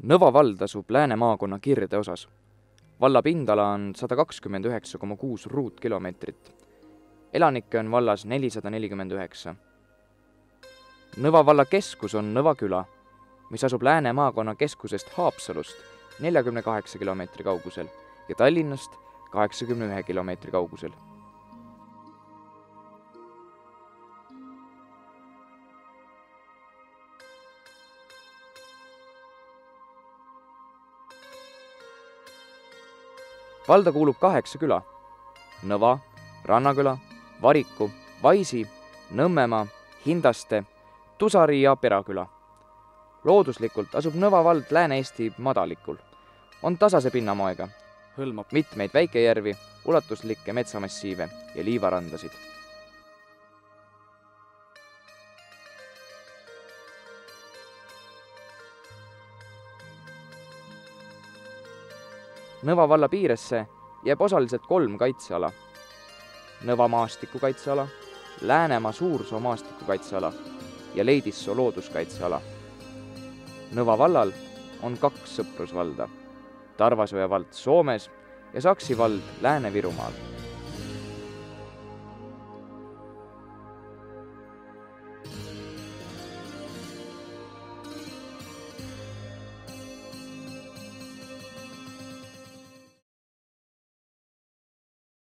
Nõva vald asub Lääne maakonna kirdeosas. Valla pindala on 129,6 ruutkilomeetrit. Elanikke on vallas 449. Nõva valla keskus on Nõva küla, mis asub Lääne maakonna keskusest Haapsalust 48 kilomeetri kaugusel ja Tallinnast 81 kilomeetri kaugusel. Valda kuulub 8 küla: Nõva, Rannaküla, Variku, Vaisi, Nõmmemaa, Hindaste, Tusari ja Peraküla. Looduslikult asub Nõva vald Lääne-Eesti madalikul. On tasase pinnamoega, hõlmab mitmeid väikejärvi, ulatuslikke metsamassiive ja liivarandasid. Nõva valla piiresse jääb osaliselt 3 kaitseala: Nõva maastikukaitseala, Läänemaa Suursoo maastikukaitseala ja Leidissoo looduskaitseala. Nõva vallal on 2 sõprusvalda: Tarvasõja vald Soomes ja Saksi vald Lääne-Virumaal.